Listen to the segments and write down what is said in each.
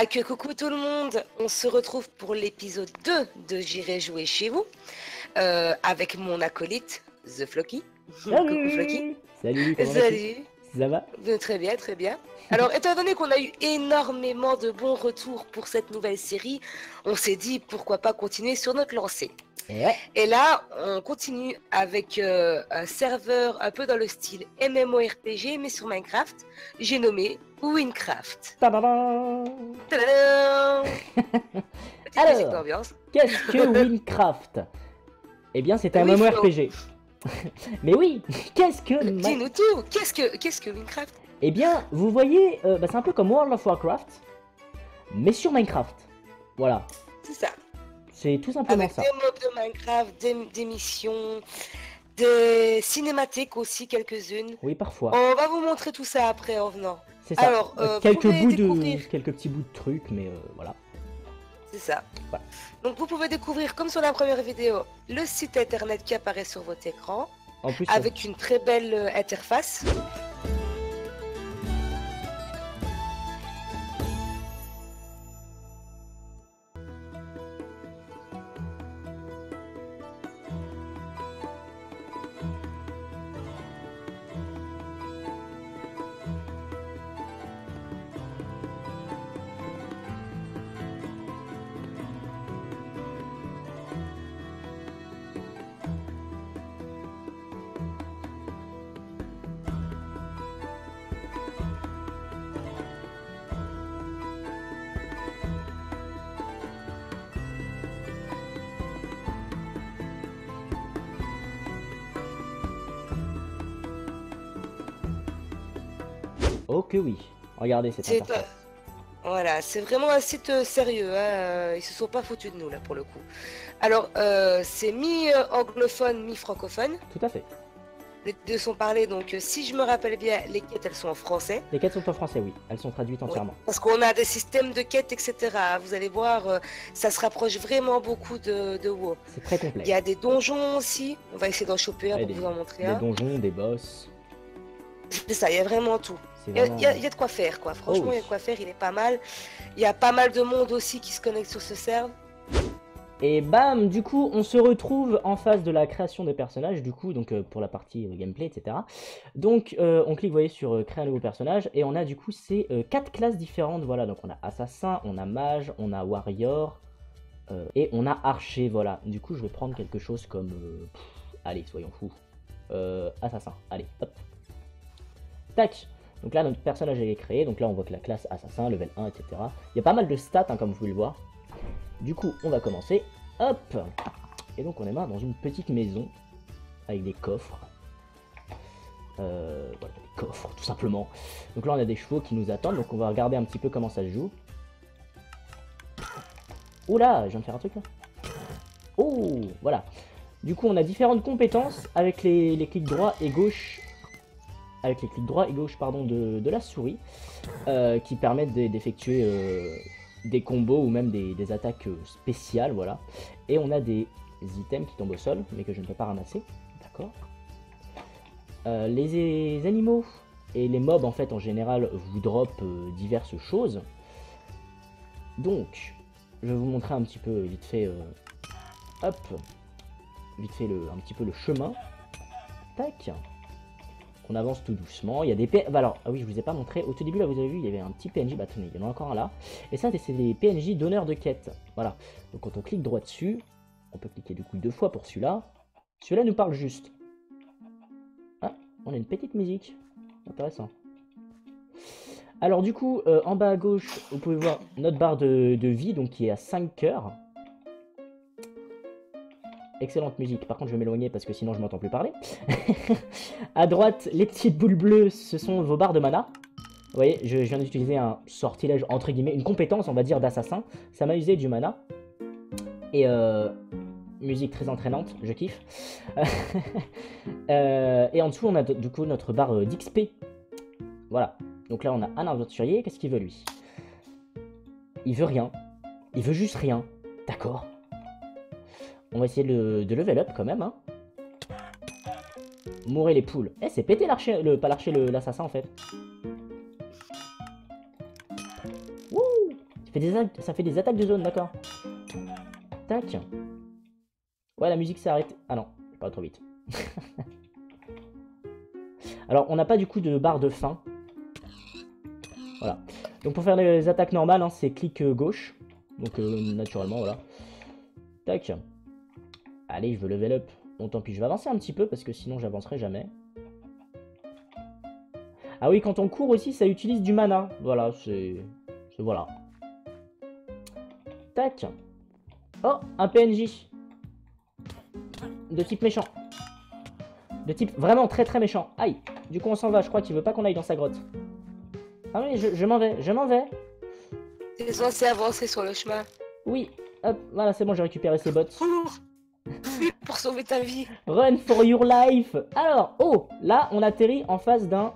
Coucou tout le monde, on se retrouve pour l'épisode 2 de J'irai jouer chez vous avec mon acolyte The Flocky. Coucou Flocky. Salut! Salut, comment vas-tu? Salut. Ça va? Très bien, très bien. Alors, étant donné qu'on a eu énormément de bons retours pour cette nouvelle série, on s'est dit pourquoi pas continuer sur notre lancée. Et ouais, Et là, on continue avec un serveur un peu dans le style MMORPG, mais sur Minecraft. J'ai nommé Winecraft. tadadam! Tadadam. Petite musique Alors, d'ambiance. qu'est-ce que Winecraft? Eh bien, c'est un Oui, MMORPG. Mais oui, qu'est-ce que... Dis-nous tout. Qu'est-ce que Minecraft? Eh bien, vous voyez, c'est un peu comme World of Warcraft, mais sur Minecraft. Voilà, C'est ça. c'est tout simplement Avec ça. des mobs de Minecraft, des missions, des cinématiques aussi, quelques-unes. Oui, parfois. On va vous montrer tout ça après en venant. C'est ça. Alors, vous quelques pouvez bouts découvrir. quelques petits bouts de trucs, mais voilà. C'est ça. Voilà. Donc vous pouvez découvrir, comme sur la première vidéo, le site internet qui apparaît sur votre écran, En plus, avec une très belle interface. oh que oui. Regardez cette C'est interface. Voilà, c'est vraiment un site sérieux, hein. Ils se sont pas foutus de nous là pour le coup. Alors, c'est mi-anglophone, mi-francophone. Tout à fait. Les deux sont parlés, donc si je me rappelle bien, les quêtes elles sont en français. Les quêtes sont en français, oui. Elles sont traduites Oui, entièrement. parce qu'on a des systèmes de quêtes, etc. Vous allez voir, ça se rapproche vraiment beaucoup de WoW. C'est très Il y complet. a des donjons aussi, on va essayer d'en choper un Ouais, pour vous en montrer des un. donjons, des boss. C'est ça, il y a vraiment tout. C'est Il y a, vraiment... il y a- il y a de quoi faire, quoi. Franchement, Oh il y a de quoi faire, il est pas mal. Il y a pas mal de monde aussi qui se connecte sur ce serve. Et bam, du coup, on se retrouve en phase de la création des personnages, du coup, donc pour la partie gameplay, etc. Donc, on clique, vous voyez, sur créer un nouveau personnage, et on a du coup ces 4 classes différentes, voilà. Donc, on a assassin, on a mage, on a warrior, et on a archer, voilà. Du coup, je vais prendre quelque chose comme... allez, soyons fous. Assassin, allez, hop. Tac. Donc là, notre personnage est créé, donc là, on voit que la classe assassin, level 1, etc. Il y a pas mal de stats, hein, comme vous pouvez le voir. Du coup, on va commencer. Hop! Et donc, on est dans une petite maison avec des coffres. Voilà, des coffres, tout simplement. Donc là, on a des chevaux qui nous attendent. Donc, on va regarder un petit peu comment ça se joue. Oula, je viens de faire un truc là. Oh, voilà. Du coup, on a différentes compétences avec les clics droit et gauche. Avec les clics droit et gauche, pardon, de la souris. Qui permettent d'effectuer... des combos ou même des attaques spéciales, voilà. Et on a des items qui tombent au sol, mais que je ne peux pas ramasser, d'accord. Les animaux et les mobs, en fait, en général, vous drop diverses choses. Donc, je vais vous montrer un petit peu, vite fait, hop, vite fait, un petit peu le chemin. Tac. On avance tout doucement. Il y a des PNJ. Alors, ah oui, je vous ai pas montré. Au tout début, là, vous avez vu, il y avait un petit PNJ. Bah, tenez, il y en a encore un là. Et ça, c'est des PNJ donneurs de quête. Voilà. Donc, quand on clique droit dessus, on peut cliquer du coup 2 fois pour celui-là. Celui-là nous parle juste. Ah, on a une petite musique. Intéressant. Alors, du coup, en bas à gauche, vous pouvez voir notre barre de vie, donc qui est à 5 cœurs. Excellente musique. Par contre, je vais m'éloigner parce que sinon je m'entends plus parler. À droite, les petites boules bleues, ce sont vos barres de mana. Vous voyez, je viens d'utiliser un sortilège, entre guillemets, une compétence, on va dire, d'assassin. Ça m'a usé du mana. Et musique très entraînante, je kiffe. Et en dessous, on a du coup notre barre d'XP. Voilà. Donc là, on a un aventurier. Qu'est-ce qu'il veut, lui? Il veut rien. Il veut juste rien. D'accord. On va essayer de level up quand même, hein. Mourez les poules. Eh, c'est pété l'archer, pas l'archer, l'assassin en fait. Wouh! Ça fait des attaques de zone, d'accord. Tac. Ouais, la musique s'est arrêtée. Ah non, je parle trop vite. Alors, on n'a pas du coup de barre de fin. Voilà. Donc pour faire les attaques normales, hein, c'est clic gauche. Donc naturellement, voilà. Tac. Allez, je veux level up. Bon, tant pis, je vais avancer un petit peu parce que sinon j'avancerai jamais. Ah oui, quand on court aussi, ça utilise du mana. Voilà, c'est... Voilà. Tac. Oh, un PNJ. De type méchant. De type vraiment très très méchant. Aïe. Du coup, on s'en va. Je crois qu'il veut pas qu'on aille dans sa grotte. Ah oui, je m'en vais. Je m'en vais. T'es censé avancer sur le chemin. Oui. Hop, voilà, c'est bon, j'ai récupéré ses bottes. Fuis pour sauver ta vie. Run for your life. Alors, oh, là, on atterrit en face d'un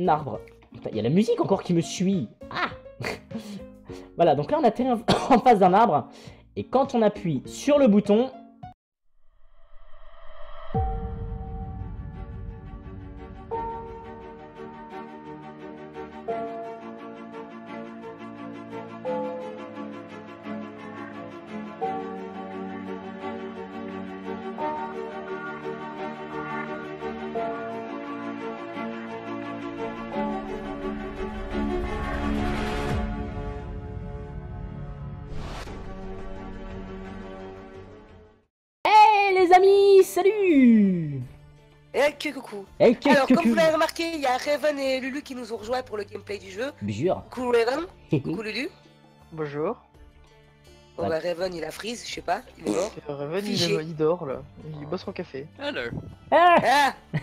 arbre. Putain, il y a la musique encore qui me suit. Ah. Voilà, donc là, on atterrit en face d'un arbre. Et quand on appuie sur le bouton... Les amis, salut! Et coucou. Hey, Alors, comme vous l'avez remarqué, il y a Raven et Lulu qui nous ont rejoints pour le gameplay du jeu. Bien sûr. Coucou Raven. Coucou Lulu. Bonjour. Bon bah Raven il a freeze, je sais pas, il est mort. Raven Figé. il dort là, il bosse en café. Hello. Ah.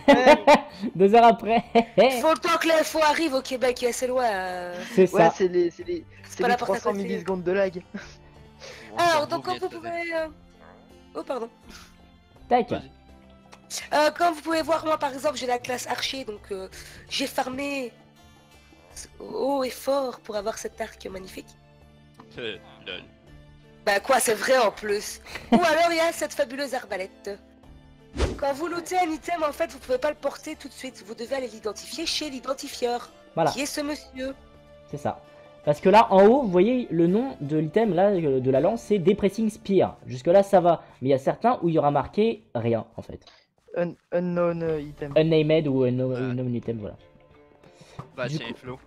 Ah 2 heures après. faut le temps que l'info arrive au Québec et assez loin. C'est Ouais, ça. c'est les pas la porte à 300 côté. millisecondes de lag. Alors, donc comme vous pouvez... Oh pardon. Tac. Comme vous pouvez voir, moi par exemple j'ai la classe archer, donc j'ai farmé haut et fort pour avoir cet arc magnifique. Lol. Bah quoi, c'est vrai en plus. Ou alors il y a cette fabuleuse arbalète. Quand vous lootez un item, en fait vous pouvez pas le porter tout de suite, vous devez aller l'identifier chez l'identifieur. Voilà, Qui est ce monsieur? c'est ça. Parce que là, en haut, vous voyez le nom de l'item, là, de la lance, c'est Depressing Spear. Jusque là, ça va. Mais il y a certains où il y aura marqué rien, en fait. Unknown item. Unnamed ou unknown item, voilà. Bah Du tiens, coup- Flo.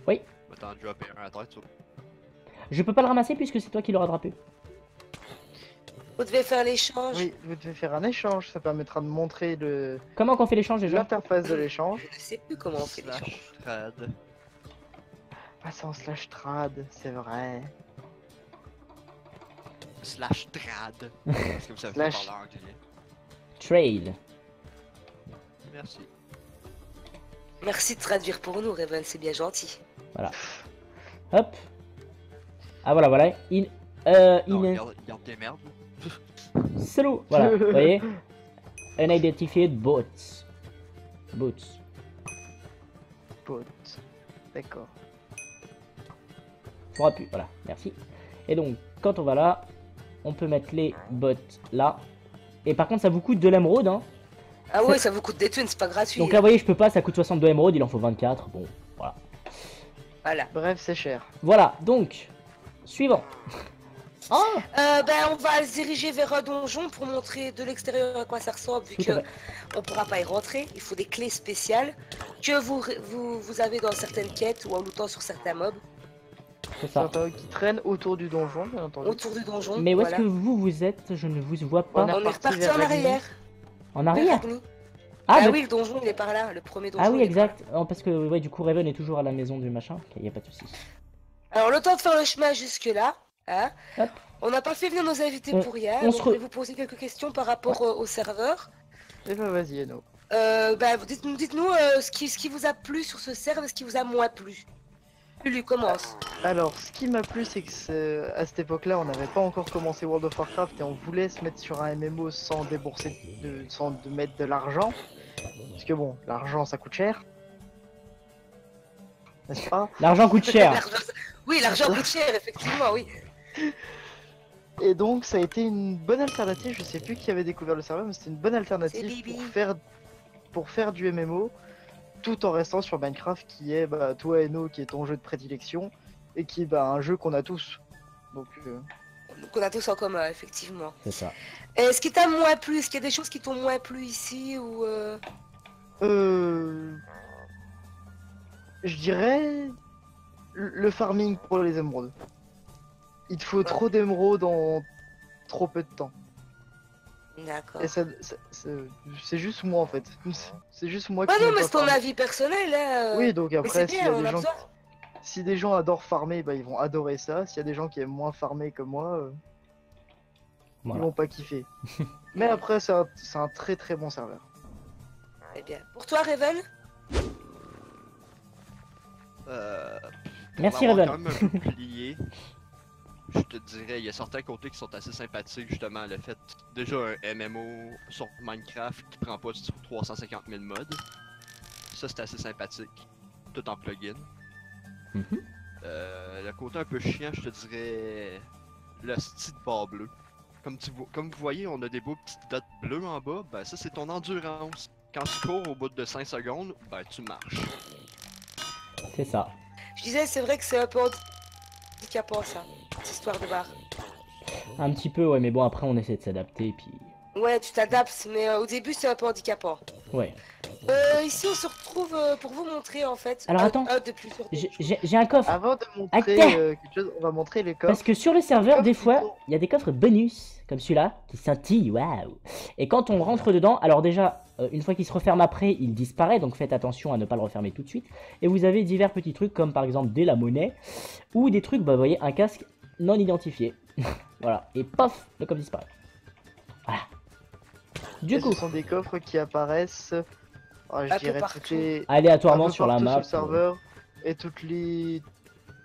Oui. Va t'en dropper un à terre, tu vois. Je peux pas le ramasser puisque c'est toi qui l'auras drapé. Vous devez faire l'échange. Oui, vous devez faire un échange, ça permettra de montrer Comment qu'on fait l'échange déjà? l'interface de l'échange. Je ne sais plus comment on fait l'échange. Slash trad. Ah, c'est en slash trad, c'est vrai. Slash trad. Parce que vous savez pas Slash. parler anglais. Trail. Merci. Merci de traduire pour nous, Raven, c'est bien gentil. Hop. Ah voilà, voilà. Non, regarde tes merdes. Solo. Voilà, vous voyez. Unidentified bots. Bots. Pote. D'accord. Faudra plus. Voilà, merci. Et donc, quand on va là, on peut mettre les bots là. Et par contre, ça vous coûte de l'émeraude, hein. Ah ouais, ça vous coûte des thunes, c'est pas gratuit. Donc là, vous voyez, je peux pas, ça coûte 62 émeraudes, il en faut 24. Bon, voilà. Voilà. Bref, c'est cher. Voilà, donc, suivant. Oh, Ben on va se diriger vers un donjon pour montrer de l'extérieur à quoi ça ressemble, vu tout à que fait. on pourra pas y rentrer. Il faut des clés spéciales que vous avez dans certaines quêtes ou en lootant sur certains mobs C'est ça. Certains qui traînent autour du donjon, bien entendu. autour du donjon. Mais où est-ce voilà. que vous êtes? Je ne vous vois pas. On est On est reparti reparti vers en Ragni. arrière. En arrière? Vers Ragni. Ah, Ah bah- oui, le donjon il est par là, le premier donjon. ah oui, il est par là. exact. Oh, parce que ouais, du coup, Raven est toujours à la maison du machin. Il n'y a pas de soucis. Alors le temps de faire le chemin jusque là, hein. Hop. On n'a pas fait venir nos invités On- pour rien. on Donc se je re- vais vous poser quelques questions par rapport au serveur. Et bah vas-y, Eno. Ben, dites-nous ce qui vous a plu sur ce serveur et ce qui vous a moins plu. Lulu, commence. Alors, ce qui m'a plu, c'est que à cette époque-là, on n'avait pas encore commencé World of Warcraft et on voulait se mettre sur un MMO sans débourser, sans de mettre de l'argent. Parce que bon, l'argent ça coûte cher. N'est-ce pas? L'argent coûte cher. Oui, l'argent coûte cher, effectivement, oui. Et donc, ça a été une bonne alternative. Je sais plus qui avait découvert le serveur, mais c'était une bonne C'est alternative Bibi. pour faire du MMO tout en restant sur Minecraft qui est, bah, toi, Eno, qui est ton jeu de prédilection. et qui est bah, un jeu qu'on a tous. Donc, Qu'on a tous en commun, effectivement. C'est ça. Est-ce qu'il t'a moins plu? Est-ce qu'il y a des choses qui t'ont moins plu ici ou je dirais le farming pour les émeraudes. Il te faut trop d'émeraudes en trop peu de temps. D'accord. Et c'est juste moi en fait. C'est juste moi Ah qui non, n'aime mais pas c'est ton farmer. avis personnel, hein. Oui, donc Mais après, c'est s'il y bien, a on des a gens, besoin. si des gens adorent farmer, bah, ils vont adorer ça. S'il y a des gens qui aiment moins farmer que moi, ils Voilà. vont pas kiffer. Mais après, c'est un très très bon serveur. Très bien. Pour toi, Raven? Merci, pour l'avoir Raven. quand même un peu plié, je te dirais, il y a certains côtés qui sont assez sympathiques, justement, le fait, déjà un MMO sur Minecraft qui prend pas sur 350 000 mods, ça c'est assez sympathique, tout en plugin. Mhm. Le côté un peu chiant, je te dirais, le style de barre bleue. Comme vous voyez, on a des beaux petites dots bleues en bas, ben ça c'est ton endurance. Quand tu cours au bout de 5 secondes, ben tu marches. C'est ça. Je disais, c'est vrai que c'est un peu handicapant, ça, cette histoire de barre. Un petit peu, ouais, mais bon, après, on essaie de s'adapter, puis... Ouais, tu t'adaptes, mais au début, c'est un peu handicapant. Ouais. Ici, on se retrouve pour vous montrer, en fait, Alors, attends. un de plus sur deux. J'ai un coffre. Avant de montrer Attends. quelque chose, on va montrer les coffres. Parce que sur le serveur, coffres des qui fois, sont- il y a des coffres bonus, comme celui-là, qui scintillent, waouh. Et quand on rentre dedans, alors déjà, une fois qu'il se referme après, il disparaît, donc faites attention à ne pas le refermer tout de suite. Et vous avez divers petits trucs, comme par exemple la monnaie, ou des trucs, bah vous voyez, un casque non identifié. Voilà, et pof, le coffre disparaît. Voilà. Du Et coup, ce sont des coffres qui apparaissent, je peu dirais, partout. toutes les... aléatoirement un peu sur la partout map. sur le serveur, et toutes les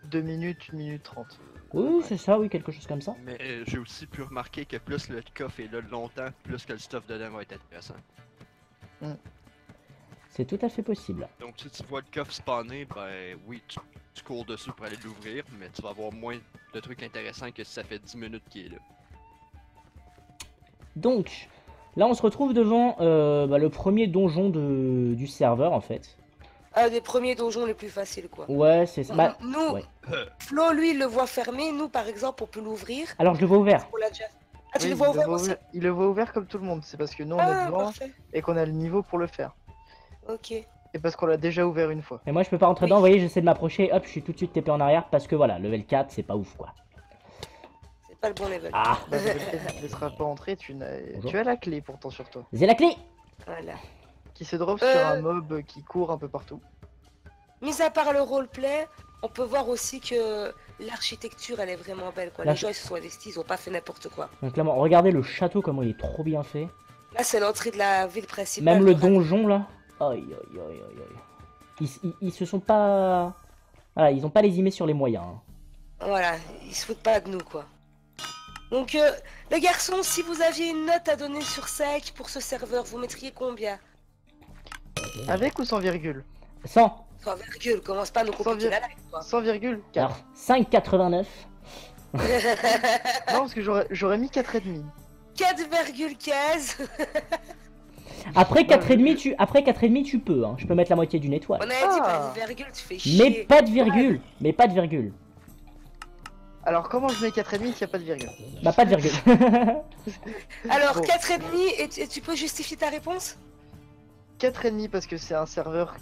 2 minutes, 1 minute 30. Oui, c'est ça, oui, quelque chose comme ça. Mais j'ai aussi pu remarquer que plus le coffre est là longtemps, plus que le stuff dedans va être intéressant. C'est tout à fait possible. Donc si tu vois le coffre spawner, ben oui, tu cours dessus pour aller l'ouvrir, mais tu vas avoir moins de trucs intéressants que si ça fait 10 minutes qu'il est là. Donc, là, on se retrouve devant le premier donjon du serveur, en fait. Un des premiers donjons les plus faciles, quoi. Ouais, c'est ça. Bah, Nous, ouais. Flo, lui, il le voit fermé. Nous, par exemple, on peut l'ouvrir. alors, je le vois ouvert. On l'a déjà... Ah, tu Oui, le vois il ouvert voit aussi? il le voit ouvert comme tout le monde, c'est parce que nous on est Ah, devant parfait. et qu'on a le niveau pour le faire. Ok. Et parce qu'on l'a déjà ouvert une fois. Et moi, je peux pas rentrer Oui. dedans. Vous voyez, j'essaie de m'approcher. Hop, je suis tout de suite TP en arrière parce que voilà, level 4, c'est pas ouf, quoi. C'est pas le bon level. Ah, Bah, tu ne laisseras pas entrer, Bonjour. tu as la clé pourtant sur toi. j'ai la clé. Voilà. Qui se drop sur un mob qui court un peu partout. Mis à part le roleplay, on peut voir aussi que l'architecture, elle est vraiment belle, quoi. Les L'archi- gens, ils se sont investis, ils ont pas fait n'importe quoi. Donc, clairement, regardez le château, comment il est trop bien fait. Là, c'est l'entrée de la ville principale. Même le Ravine. donjon, là. Aïe, aïe, aïe, aïe, aïe. Ils se sont pas... Voilà, ils ont pas lésimé sur les moyens. Hein. Voilà, ils se foutent pas de nous, quoi. Donc, les garçons, si vous aviez une note à donner sur 5 pour ce serveur, vous mettriez combien? Avec ou sans virgule? 100. Sans virgule, commence pas à nous compliquer la life, quoi. 100,4. Alors, 5,89. Non, parce que j'aurais mis 4,5. 4,15. Après 4,5, après 4,5, tu peux. Hein. Je peux mettre la moitié d'une étoile. On avait dit pas Ah. de virgule, tu fais Mais chier. pas de virgule. Mais pas de virgule. Alors comment je mets 4,5 s'il n'y a pas de virgule? Bah, pas de virgule. Alors, Bon. 4,5 et tu peux justifier ta réponse? 4,5 parce que c'est un serveur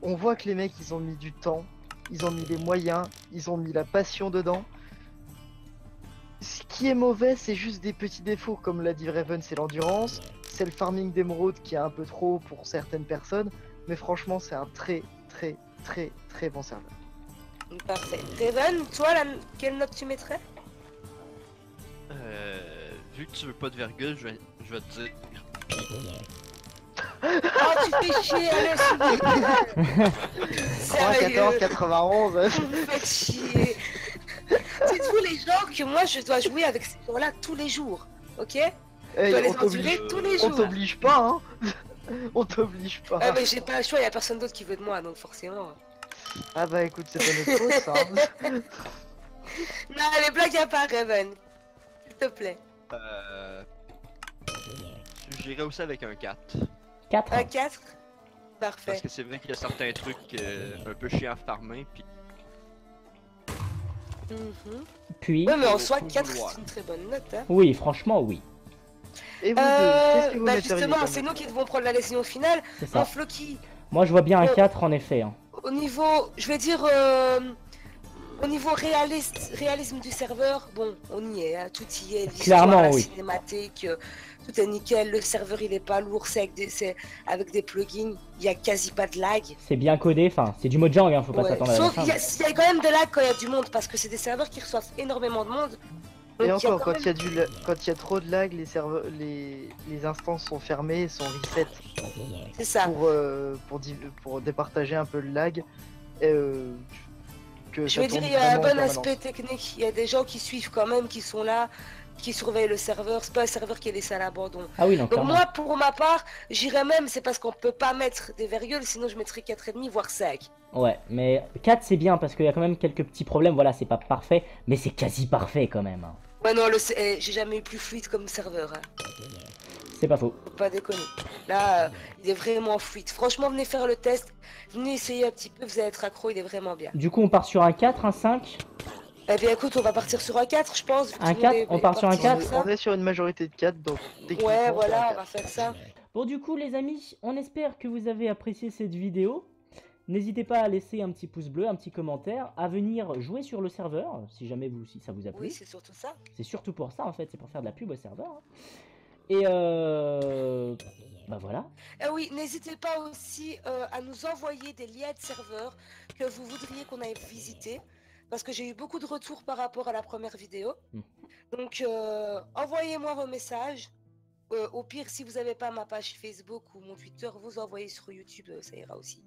on voit que les mecs ils ont mis du temps, ils ont mis les moyens, ils ont mis la passion dedans. Ce qui est mauvais, c'est juste des petits défauts, comme l'a dit Raven, c'est l'endurance, c'est le farming d'émeraude qui est un peu trop pour certaines personnes, mais franchement c'est un très bon serveur. Parfait. Raven, toi, quelle note tu mettrais? Vu que tu veux pas de virgule, je vais te dire. Oh, tu fais chier, allez, Sérieux, 91. vous me faites chier. Dites-vous les gens que moi je dois jouer avec ces gens-là tous les jours, ok? Je dois les on t'oblige endurer tous les on jours. t'oblige pas, hein. On t'oblige pas. Ah mais j'ai pas le choix, y a personne d'autre qui veut de moi, donc forcément. Ah bah écoute, c'est pas notre faute, ça. Hein. Non, les blagues à part, Raven. S'il te plaît. J'irai aussi avec un 4. 4. Un 4? Parfait. Parce que c'est vrai qu'il y a certains trucs un peu chiants à farmer, puis Mhm. Puis, Ouais, mais en Faut- soi, faut 4 vouloir. c'est une très bonne note. Hein. oui, franchement, oui. Et vous deux, qu'est-ce que vous Bah metteriez justement, comme c'est note? nous qui devons prendre la décision finale. C'est Mon ça. Floki, Moi, je vois bien un Bon. 4 en effet. Hein. au niveau, je vais dire, au niveau réalisme du serveur, bon, on y est, hein, tout y est, l'histoire, Clairement, la oui. cinématique, tout est nickel, le serveur il est pas lourd, c'est avec des plugins, il y a quasi pas de lag. C'est bien codé, enfin, c'est du Mojang, hein, faut pas Ouais. s'attendre à la Sauf fin. qu'il y a quand même de lag quand il y a du monde, parce que c'est des serveurs qui reçoivent énormément de monde. Donc, Et il y a encore, quand quand il y a quand il y a trop de lag, les serveurs, les instances sont fermées, sont reset c'est ça. pour départager un peu le lag. Que Je ça veux dire, tourne il y a un vraiment en bon permanence. aspect technique. Il y a des gens qui suivent quand même, qui sont là, qui surveillent le serveur. C'est pas un serveur qui est laissé à l'abandon. Ah oui, non, Donc clairement. moi, pour ma part, j'irais même, c'est parce qu'on peut pas mettre des virgules, sinon je mettrais 4,5 voire 5. Ouais, mais 4 c'est bien parce qu'il y a quand même quelques petits problèmes, voilà, c'est pas parfait, mais c'est quasi parfait quand même. Hein. Ouais non, j'ai jamais eu plus fluide comme serveur. Hein. C'est pas faux. Faut pas déconner. Là, il est vraiment fluide. Franchement, venez faire le test. Venez essayer un petit peu, vous allez être accro, il est vraiment bien. Du coup, on part sur un 4, un 5. Eh bien écoute, on va partir sur un 4, je pense. vu que Un tout le monde 4, on part sur un parti 4. ça. On est sur une majorité de 4, donc techniquement, Ouais, c'est voilà, un on va faire ça. Bon, du coup, les amis, on espère que vous avez apprécié cette vidéo. N'hésitez pas à laisser un petit pouce bleu, un petit commentaire, à venir jouer sur le serveur, si jamais si ça vous a plu. Oui, c'est surtout ça. C'est surtout pour ça, en fait, c'est pour faire de la pub au serveur. Hein. Et bah voilà. Oui, n'hésitez pas aussi à nous envoyer des liens de serveurs que vous voudriez qu'on aille visiter. Parce que j'ai eu beaucoup de retours par rapport à la première vidéo. Mhm. Donc, envoyez-moi vos messages. Au pire, si vous n'avez pas ma page Facebook ou mon Twitter, vous envoyez sur YouTube, ça ira aussi.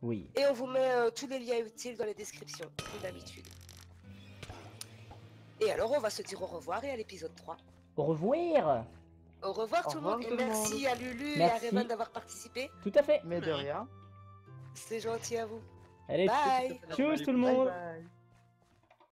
Oui. Et on vous met tous les liens utiles dans les descriptions, comme d'habitude. Et alors, on va se dire au revoir et à l'épisode 3. Au revoir. Au revoir tout le monde et tout le merci monde. à Lulu Merci. et à Revan d'avoir participé. Tout à fait. Mais de rien. C'est gentil à vous. Allez, Bye. tchuss tout le Bye monde. bye.